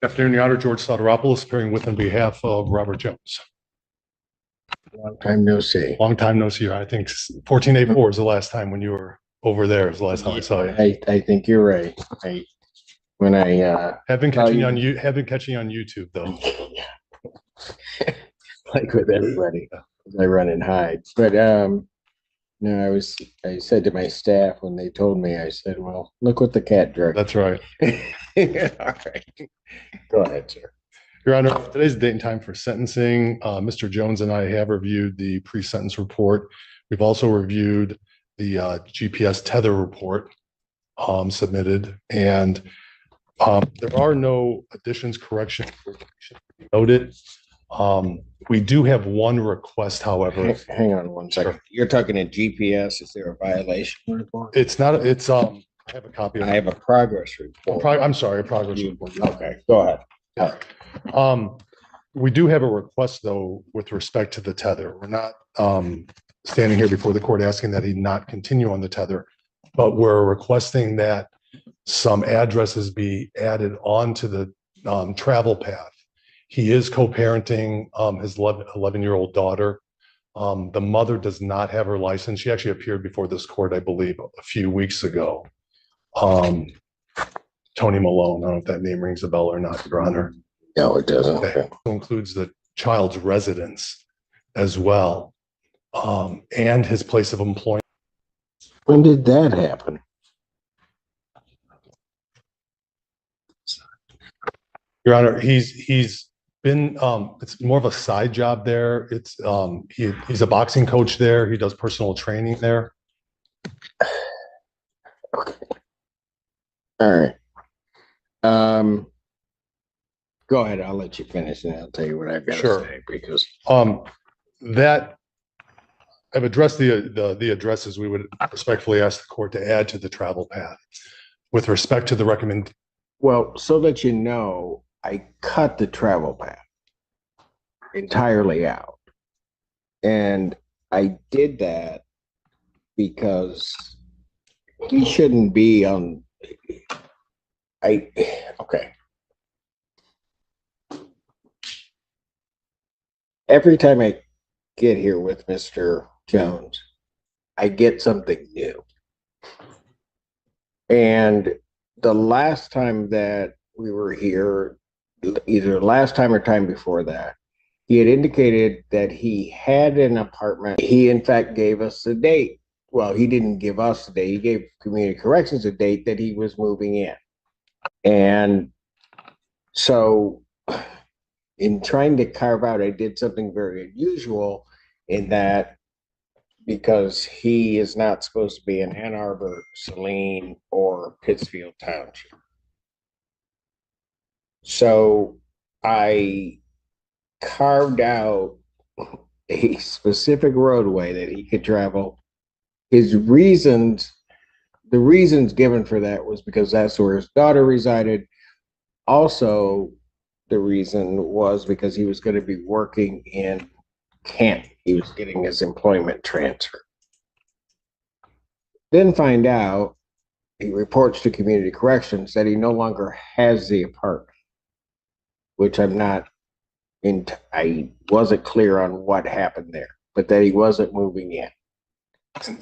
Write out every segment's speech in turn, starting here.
Good afternoon, Your Honor. George Soteropoulos, appearing with on behalf of Robert Jones. Long time no see. Long time no see. I think 1484 is the last time when you were over there. Is the last time I saw you. I think you're right. Have been catching you on YouTube though. Like with everybody, I run and hide. But no, I said to my staff when they told me, I said, well, look what the cat drew. That's right. All right. Go ahead, sir. Your Honor, today's the date and time for sentencing. Mr. Jones and I have reviewed the pre-sentence report. We've also reviewed the GPS tether report submitted, and there are no additions, corrections noted. We do have one request, however. Hang on one second. Sure. You're talking a GPS. Is there a violation report? It's not. It's I have a copy of it. I have a progress report. I'm sorry, a progress report. Okay, go ahead. We do have a request though with respect to the tether. We're not standing here before the court asking that he not continue on the tether, but we're requesting that some addresses be added onto the travel path. He is co-parenting his 11-year-old daughter. The mother does not have her license. She actually appeared before this court, I believe, a few weeks ago. Tony Malone. I don't know if that name rings a bell or not, Your Honor. No, it doesn't. That includes the child's residence as well, and his place of employment. When did that happen? Your Honor, he's been it's more of a side job there. It's he's a boxing coach there. He does personal training there. Okay. All right. Go ahead. I'll let you finish, and I'll tell you what I've got to say. Because that I've addressed the addresses. We would respectfully ask the court to add to the travel path with respect to the recommend. Well, so that you know, I cut the travel path entirely out, and I did that because he shouldn't be on. Okay. Every time I get here with Mr. Jones, I get something new. And the last time that we were here, either last time or time before that, he had indicated that he had an apartment. He, in fact, gave us a date. Well, he didn't give us a date. He gave Community Corrections a date that he was moving in. And so in trying to carve out, I did something very unusual in that because he is not supposed to be in Ann Arbor, Saline, or Pittsfield Township. So I carved out a specific roadway that he could travel. His reasons, the reasons given for that was because that's where his daughter resided. Also, the reason was because he was going to be working in Kent. He was getting his employment transfer. Then find out, he reports to Community Corrections that he no longer has the apartment, which I wasn't clear on what happened there, but that he wasn't moving in.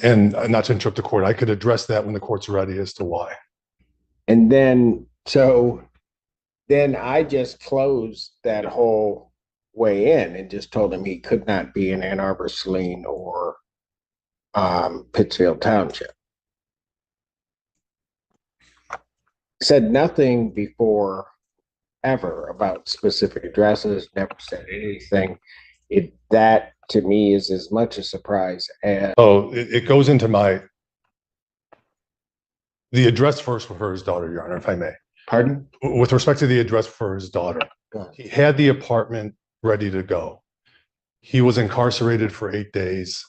And not to interrupt the court, I could address that when the court's ready as to why. And then, then I just closed that whole way in and just told him he could not be in Ann Arbor, Saline, or Pittsfield Township. Said nothing before ever about specific addresses, never said anything. That to me is as much a surprise as. Oh, it goes into the address first for his daughter, Your Honor, if I may. Pardon? With respect to the address for his daughter, he had the apartment ready to go. He was incarcerated for 8 days.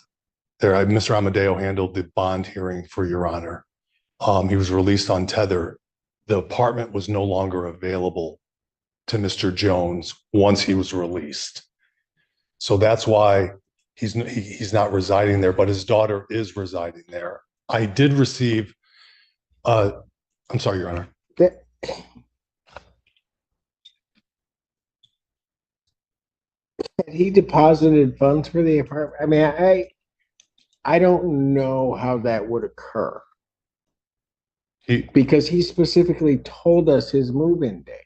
There, Mr. Amadeo handled the bond hearing for Your Honor. He was released on tether. The apartment was no longer available to Mr. Jones once he was released. So that's why he's not residing there, but his daughter is residing there. I did receive, I'm sorry, Your Honor. Had he deposited funds for the apartment? I mean, I don't know how that would occur because he specifically told us his move-in day.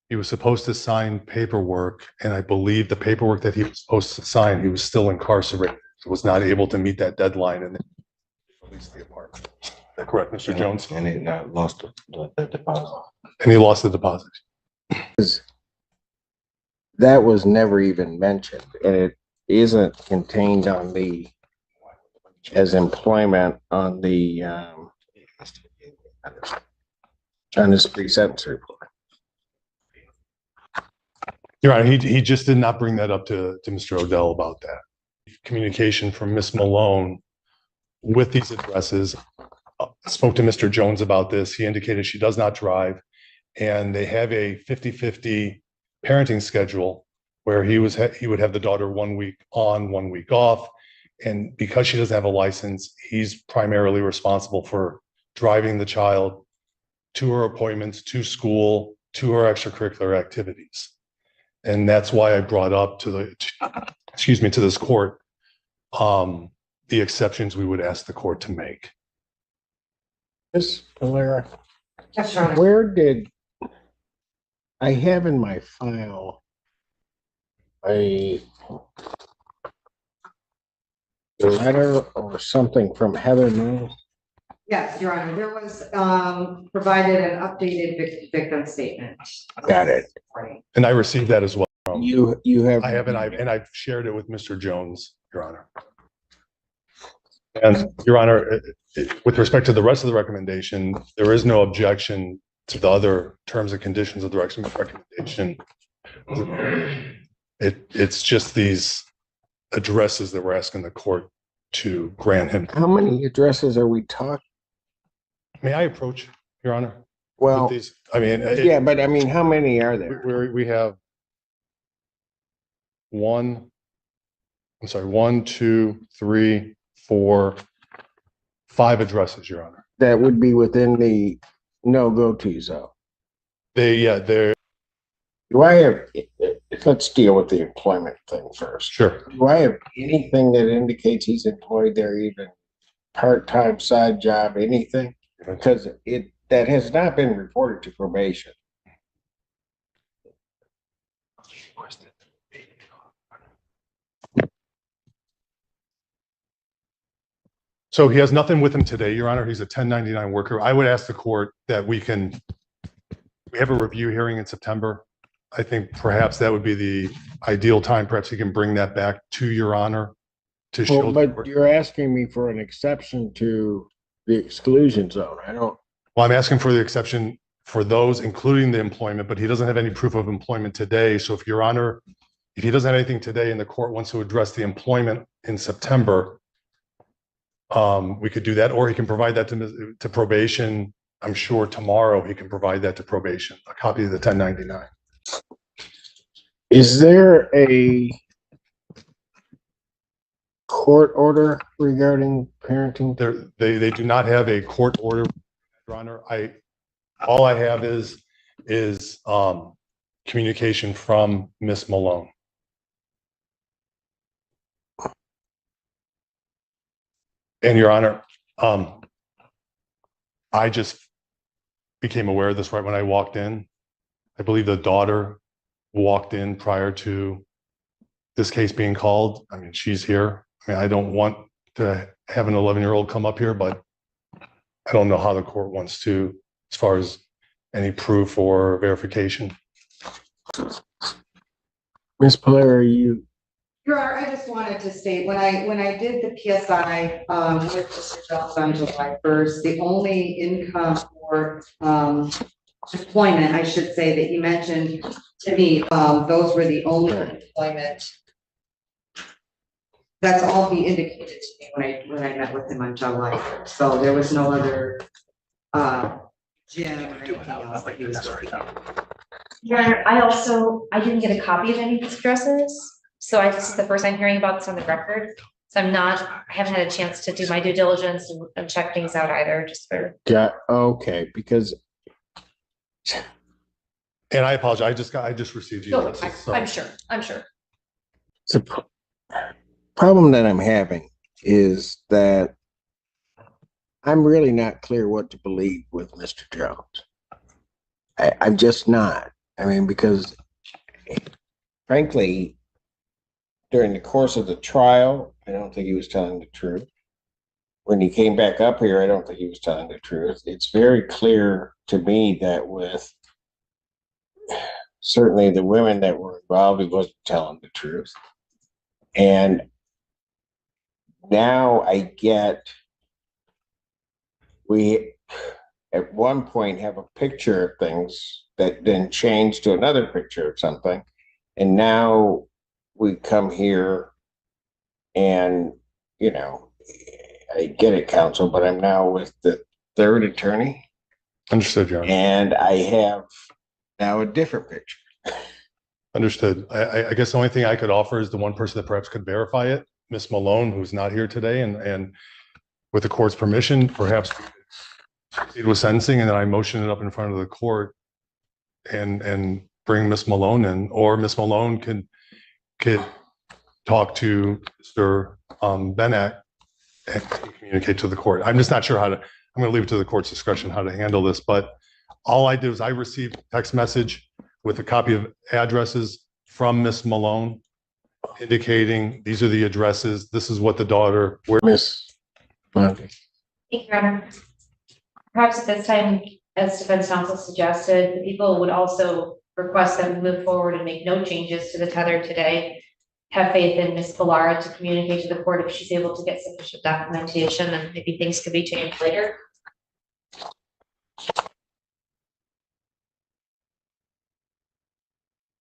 He was supposed to sign paperwork, and I believe the paperwork that he was supposed to sign, he was still incarcerated, was not able to meet that deadline and released the apartment. Is that correct, Mr. Jones? And he lost the deposit. And he lost the deposit. That was never even mentioned, and it isn't contained on the as employment on the on his pre-sentence report. Your Honor, he just did not bring that up to Mr. Odell about that. Communication from Ms. Malone with these addresses. Spoke to Mr. Jones about this. He indicated she does not drive, and they have a 50-50 parenting schedule where he would have the daughter 1 week on, 1 week off. And because she doesn't have a license, he's primarily responsible for driving the child to her appointments, to school, to her extracurricular activities. And that's why I brought up to this court, the exceptions we would ask the court to make. Ms. Valera, Yes, Your Honor. where did I have in my file a letter or something from Heather Mills? Yes, Your Honor, there was provided an updated victim statement. Got it. And I received that as well. You have. I have, and I've shared it with Mr. Jones, Your Honor. And Your Honor, with respect to the rest of the recommendation, there is no objection to the other terms and conditions of the recommendation. It's just these addresses that we're asking the court to grant him. How many addresses are we talking? May I approach, Your Honor? Well, With these, I mean, yeah, but I mean, how many are there? we have one, 2, 3, 4, 5 addresses, Your Honor. That would be within the no-go-to zone. They're Do I have, let's deal with the employment thing first. sure. Do I have anything that indicates he's employed there, even part-time, side job, anything? Because that has not been reported to probation. So he has nothing with him today, Your Honor. He's a 1099 worker. I would ask the court that we have a review hearing in September. I think perhaps that would be the ideal time. Perhaps he can bring that back to Your Honor to show. Well, but you're asking me for an exception to the exclusion zone. Well, I'm asking for the exception for those, including the employment, but he doesn't have any proof of employment today. So if Your Honor, if he doesn't have anything today and the court wants to address the employment in September, we could do that, or he can provide that to probation. I'm sure tomorrow he can provide that to probation, a copy of the 1099. Is there a court order regarding parenting? They do not have a court order, Your Honor. All I have is communication from Miss Malone. And Your Honor, I just became aware of this right when I walked in. I believe the daughter walked in prior to this case being called. I mean, she's here. I mean, I don't want to have an 11-year-old come up here, but I don't know how the court wants to, as far as any proof or verification. Ms. Polari, you. Your Honor, I just wanted to state, when I did the PSI with Mr. Jones on July 1st, the only income or employment, I should say, that he mentioned to me, those were the only employment. That's all he indicated to me when I met with him on July 1st. So there was no other gym or anything else that he was working on. Your Honor, I didn't get a copy of any of these addresses, so this is the first I'm hearing about this on the record. So I haven't had a chance to do my due diligence and check things out either, just for. Yeah, okay, because And I apologize. I just received the No, addresses. So I'm sure. The problem that I'm having is that I'm really not clear what to believe with Mr. Jones. I'm just not. I mean, because frankly, during the course of the trial, I don't think he was telling the truth. When he came back up here, I don't think he was telling the truth. It's very clear to me that with certainly the women that were involved, he wasn't telling the truth. And now I get, we at one point have a picture of things that then change to another picture of something. And now we come here and, you know, I get it, counsel, but I'm now with the third attorney. understood, Your Honor. And I have now a different picture. Understood. I guess the only thing I could offer is the one person that perhaps could verify it, Miss Malone, who's not here today, and with the court's permission, perhaps it was sentencing, and then I motion it up in front of the court and bring Miss Malone in, or Miss Malone could talk to Mr. Benak and communicate to the court. I'm just not sure how to. I'm going to leave it to the court's discretion how to handle this, but all I did was I received a text message with a copy of addresses from Miss Malone indicating these are the addresses. This is what the daughter. Miss Monty. Thank you, Your Honor. Perhaps at this time, as defense counsel suggested, the people would also request that we move forward and make no changes to the tether today. Have faith in Ms. Pilara to communicate to the court if she's able to get sufficient documentation, and maybe things could be changed later.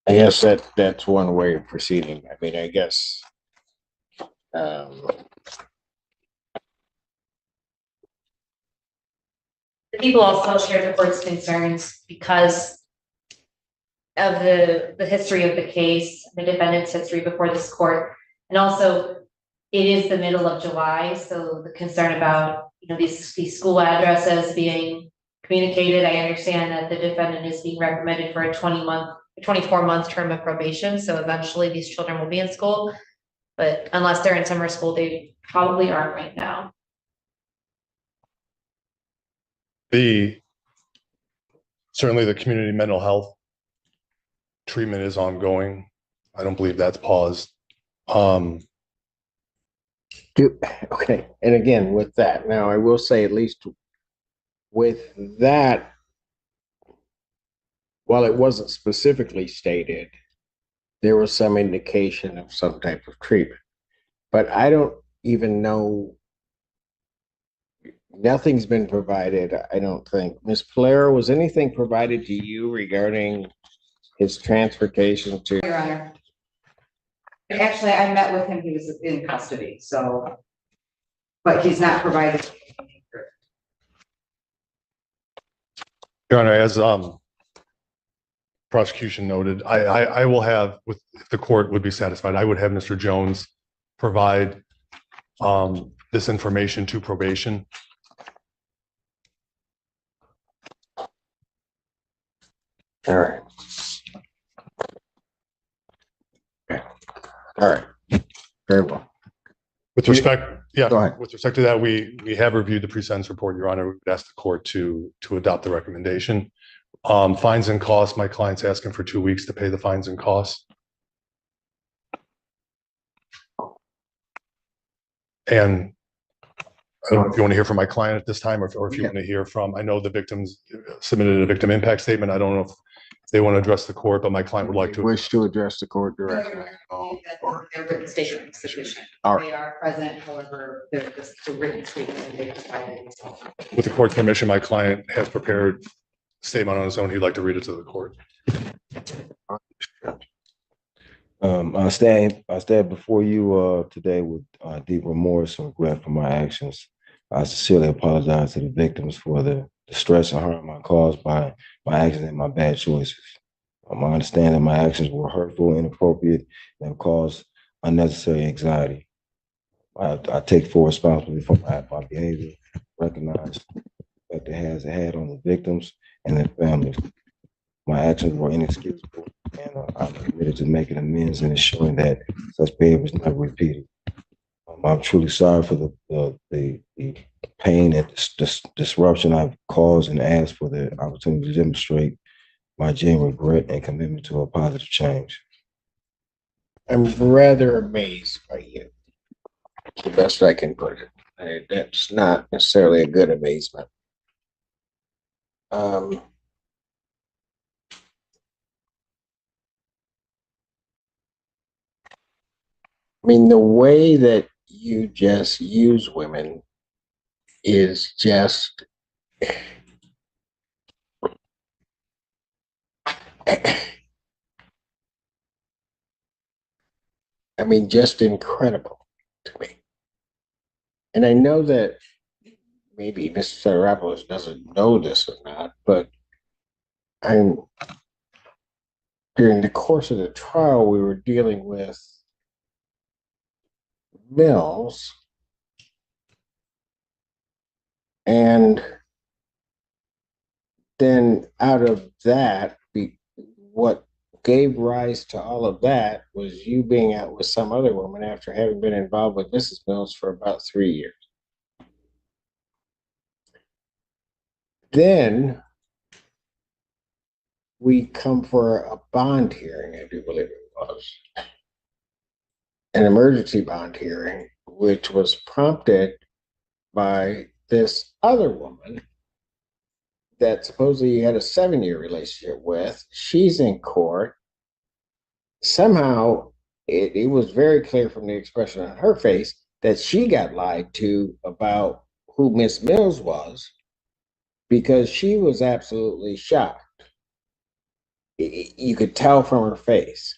I guess that's one way of proceeding. I mean, I guess The people also share the court's concerns because of the history of the case, the defendant's history before this court. And also, it is the middle of July, so the concern about, you know, these school addresses being communicated. I understand that the defendant is being recommended for a 24-month term of probation, so eventually these children will be in school. But unless they're in summer school, they probably aren't right now. Certainly the community mental health treatment is ongoing. I don't believe that's paused. okay. And again, with that, now I will say at least with that, while it wasn't specifically stated, there was some indication of some type of treatment. But I don't even know. Nothing's been provided, I don't think. Ms. Pilara, was anything provided to you regarding his transportation to? Your Honor. Actually, I met with him, he was in custody, so, but he's not provided. Your Honor, as prosecution noted, I will have, if the court would be satisfied, I would have Mr. Jones provide this information to probation. All right. Okay. All right. Very well. With respect, Go ahead. with respect to that, we have reviewed the pre-sentence report, Your Honor. We would ask the court to adopt the recommendation. Fines and costs, my client's asking for 2 weeks to pay the fines and costs. And I don't know if you want to hear from my client at this time, or if you want to hear from, I know the victims submitted a victim impact statement. I don't know if they want to address the court, but my client would like to. Wish to address the court directly. Their written statement is sufficient. All right. They are present, however, the written statement that they provided. With the court's permission, my client has prepared a statement on his own. He'd like to read it to the court. I stand before you today with deep remorse and regret for my actions. I sincerely apologize to the victims for the stress and harm I caused by my actions and my bad choices. I understand that my actions were hurtful, inappropriate, and caused unnecessary anxiety. I take full responsibility for my behavior, recognize that it has had on the victims and their families. my actions were inexcusable, and I'm committed to making amends and ensuring that such behavior is not repeated. I'm truly sorry for the pain and disruption I've caused, and ask for the opportunity to demonstrate my genuine regret and commitment to a positive change. I'm rather amazed by you. The best I can put it. That's not necessarily a good amazement. I mean, the way that you just use women is just, I mean, just incredible to me. And I know that maybe Mr. Sarapos doesn't know this or not, but I'm during the course of the trial, we were dealing with Mills, and then out of that, what gave rise to all of that was you being out with some other woman after having been involved with Mrs. Mills for about 3 years. Then we come for a bond hearing, I do believe it was, an emergency bond hearing, which was prompted by this other woman that supposedly you had a 7-year relationship with. She's in court. Somehow it was very clear from the expression on her face that she got lied to about who Miss Mills was, because she was absolutely shocked. You could tell from her face.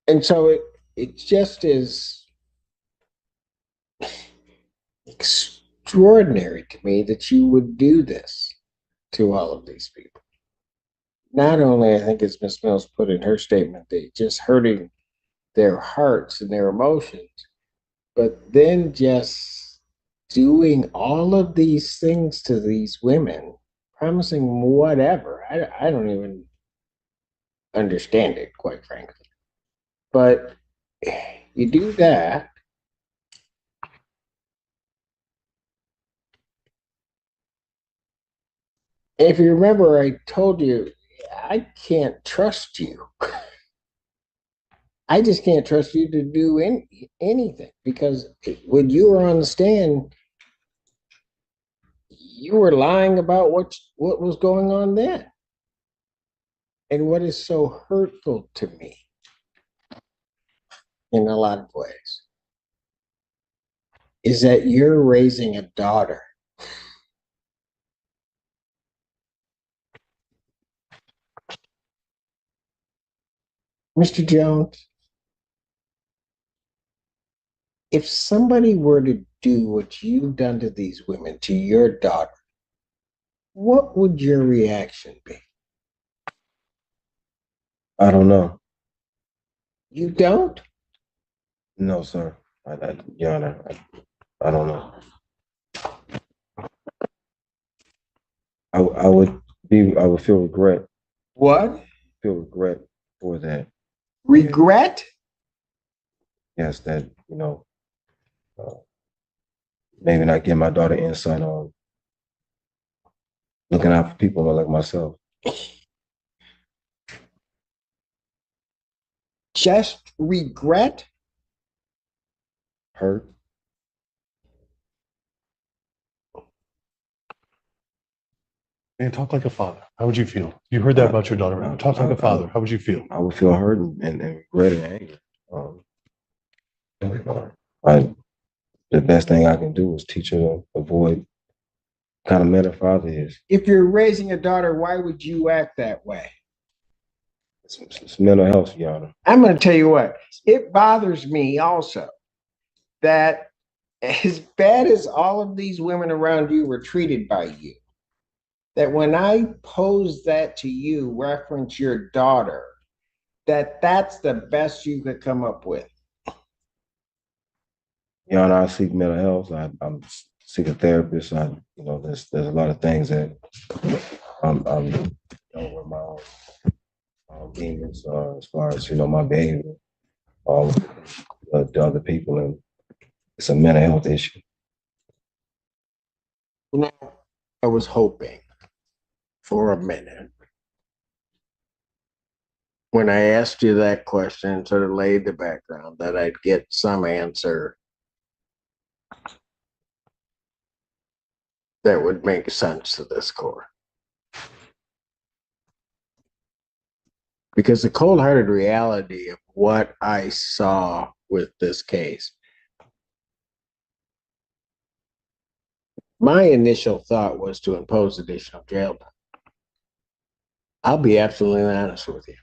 And so it just is extraordinary to me that you would do this to all of these people. Not only, I think, as Ms. Mills put in her statement, they just hurting their hearts and their emotions, but then just doing all of these things to these women, promising whatever. I don't even understand it, quite frankly. But you do that. If you remember, I told you I can't trust you. I just can't trust you to do anything, because when you were on the stand, you were lying about what was going on then. And what is so hurtful to me in a lot of ways is that you're raising a daughter. Mr. Jones, if somebody were to do what you've done to these women, to your daughter, what would your reaction be? I don't know. You don't? No, sir. Your Honor, I don't know. I would feel regret. What? Feel regret for that. Regret? Yes, that uh, maybe not give my daughter insight on looking out for people like myself. Just regret? Hurt. Man, talk like a father. How would you feel? You heard that about your daughter. Talk like a father. How would you feel? I would feel hurt and regret and anger. The best thing I can do is teach her to avoid what kind of man a father is. If you're raising a daughter, why would you act that way? It's mental health, Your Honor. I'm going to tell you what, it bothers me also that as bad as all of these women around you were treated by you, that when I pose that to you, reference your daughter, that's the best you could come up with. Your Honor, I seek mental health. I'm seek a therapist. There's a lot of things that I'm with my own demons as far as my behavior with the other people, and it's a mental health issue. You know, I was hoping for a minute when I asked you that question, sort of laid the background, that I'd get some answer that would make sense to this court. Because the cold-hearted reality of what I saw with this case, my initial thought was to impose additional jail time. I'll be absolutely honest with you.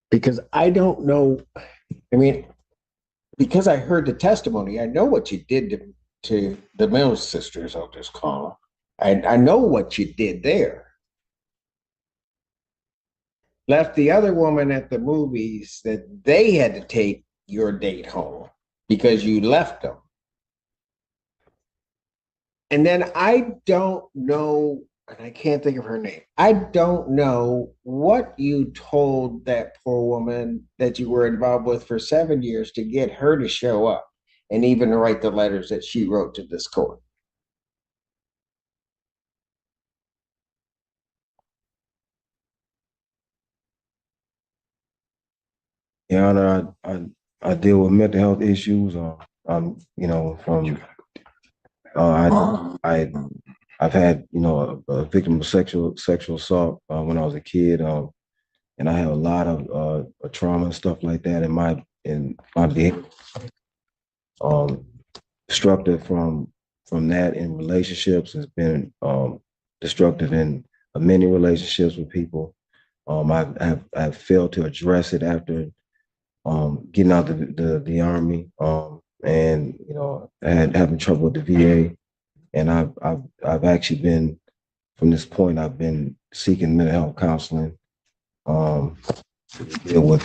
Because I don't know, because I heard the testimony, I know what you did to the Mills sisters, I'll just call them. I know what you did there. Left the other woman at the movies that they had to take your date home because you left them. And then I don't know, and I can't think of her name. I don't know what you told that poor woman that you were involved with for 7 years to get her to show up and even write the letters that she wrote to this court. Your Honor, I deal with mental health issues. I've had a victim of sexual assault when I was a kid, and I have a lot of trauma and stuff like that in my behavior. Destructive from that in relationships. Has been destructive in many relationships with people. I've failed to address it after getting out the army, and having trouble with the VA, and I've actually been, from this point, I've been seeking mental health counseling to deal with.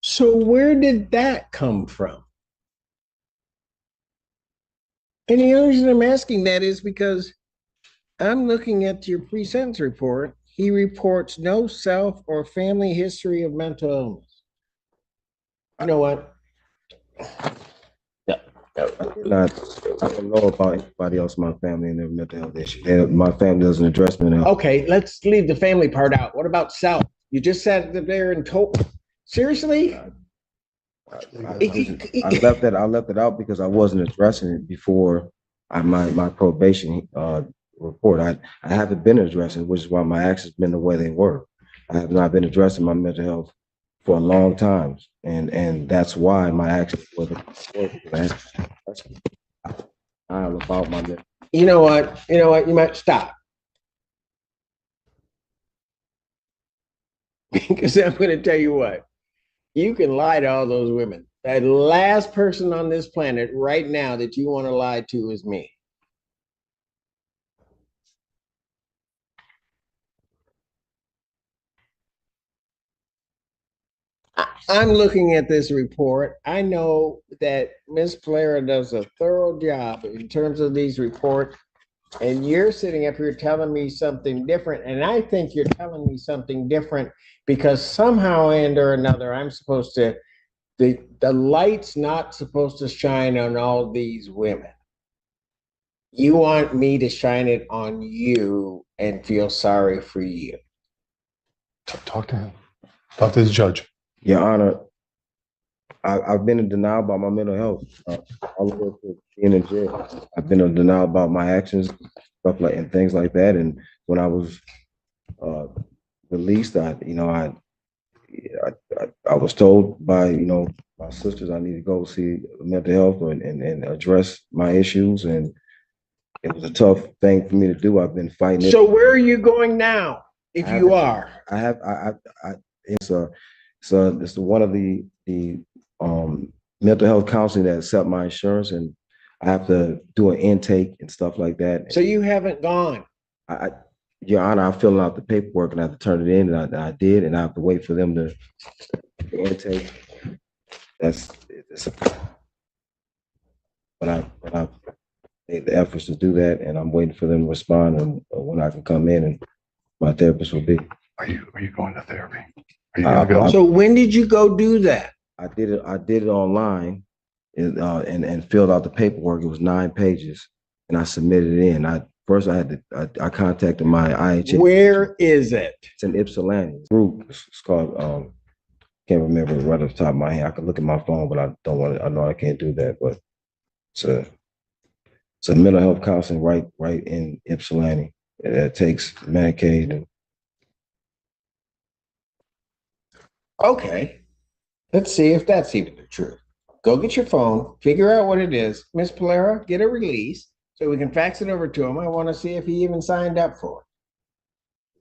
So where did that come from? And the only reason I'm asking that is because I'm looking at your pre-sentence report. He reports no self or family history of mental illness. You know what? I don't know about anybody else in my family and their mental health issues. My family doesn't address mental health. Okay, let's leave the family part out. What about self? You just sat there and told. Seriously? I left that out because I wasn't addressing it before my probation report. I haven't been addressing, which is why my actions been the way they were. I have not been addressing my mental health for a long time, and that's why my actions were about my mental. You know what? You might stop. Because I'm going to tell you what. You can lie to all those women. That last person on this planet right now that you want to lie to is me. I'm looking at this report. I know that Ms. Flair does a thorough job in terms of these reports, and you're sitting up here telling me something different. And I think you're telling me something different because somehow and or another, I'm supposed to, the light's not supposed to shine on all these women. You want me to shine it on you and feel sorry for you. Talk to him. Talk to the judge. Your Honor, I've been in denial about my mental health all the way to being in jail. I've been in denial about my actions, and things like that. And when I was released, I was told by my sisters I need to go see mental health and address my issues, and it was a tough thing for me to do. I've been fighting it. So where are you going now? If you are, it's one of the mental health counseling that accept my insurance, and I have to do an intake and stuff like that. So you haven't gone. Your Honor, I filled out the paperwork and I have to turn it in, and I did, and I have to wait for them to the intake. It's a, but I made the efforts to do that, and I'm waiting for them to respond and when I can come in and my therapist will be. Are you going to therapy? Are you gonna go? So when did you go do that? I did it online and filled out the paperwork. It was 9 pages and I submitted it in. I contacted my IHA. Where is it? It's in Ypsilanti group. It's called can't remember it right off the top of my head. I can look at my phone, but I don't want to. I know I can't do that, but it's a mental health counseling right in Ypsilanti. It takes Medicaid and Okay. Let's see if that's even the truth. Go get your phone, figure out what it is. Miss Polera, get a release so we can fax it over to him. I want to see if he even signed up for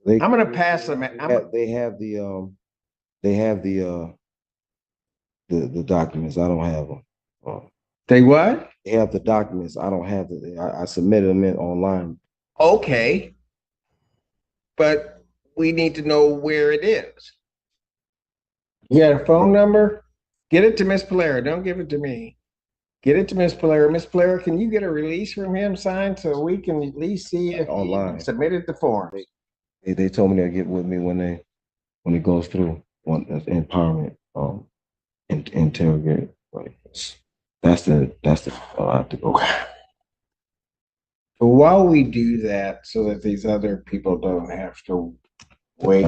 it. I'm gonna pass them. They have the documents. I don't have them. They what? They have the documents. I don't have I submitted them in online. Okay. But we need to know where it is. You got a phone number? Get it to Miss Polera. Don't give it to me. Get it to Miss Polera. Miss Polera, can you get a release from him signed so we can at least see if Online. he submitted the form? They told me they'll get with me when it goes through empowerment interrogate. Right. That's the I have to go. So while we do that, so that these other people don't have to wait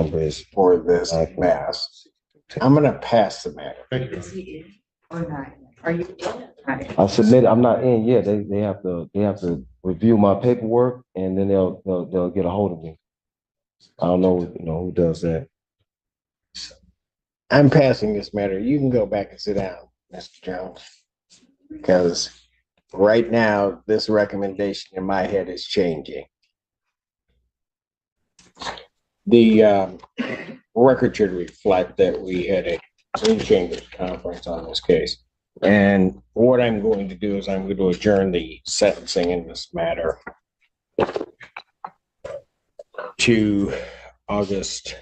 for this mess, I'm gonna pass the matter. Thank you. Is he in or not? Are you in? I submitted. I'm not in yet. They have to review my paperwork and then they'll get a hold of me. I don't know who does that. I'm passing this matter. You can go back and sit down, Mr. Jones. Because right now, this recommendation in my head is changing. The record should reflect that we had a in-chambers conference on this case. And what I'm going to do is I'm going to adjourn the sentencing in this matter to August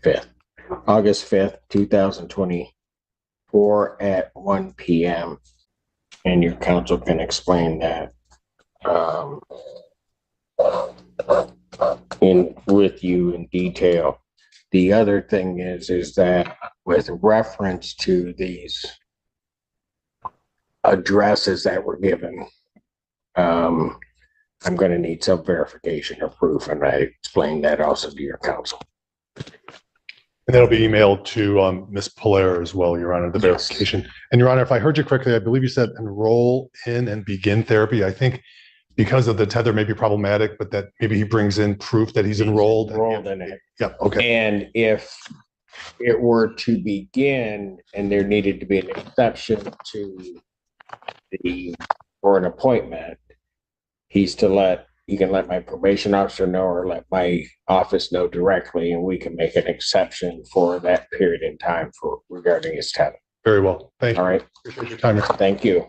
5th, 2024 at 1 p.m. And your counsel can explain that with you in detail. The other thing is that with reference to these addresses that were given, I'm going to need some verification or proof, and I explained that also to your counsel. And that'll be emailed to Ms. Polera as well, Your Honor, the verification. And Your Honor, if I heard you correctly, I believe you said enroll in and begin therapy. I think because of the tether may be problematic, but that maybe he brings in proof that he's enrolled. Enrolled in it. Yeah, okay. And if it were to begin and there needed to be an exception to or an appointment, he can let my probation officer know or let my office know directly, and we can make an exception for that period in time regarding his tether. Very well. Thank you. All right. Appreciate your time. Thank you.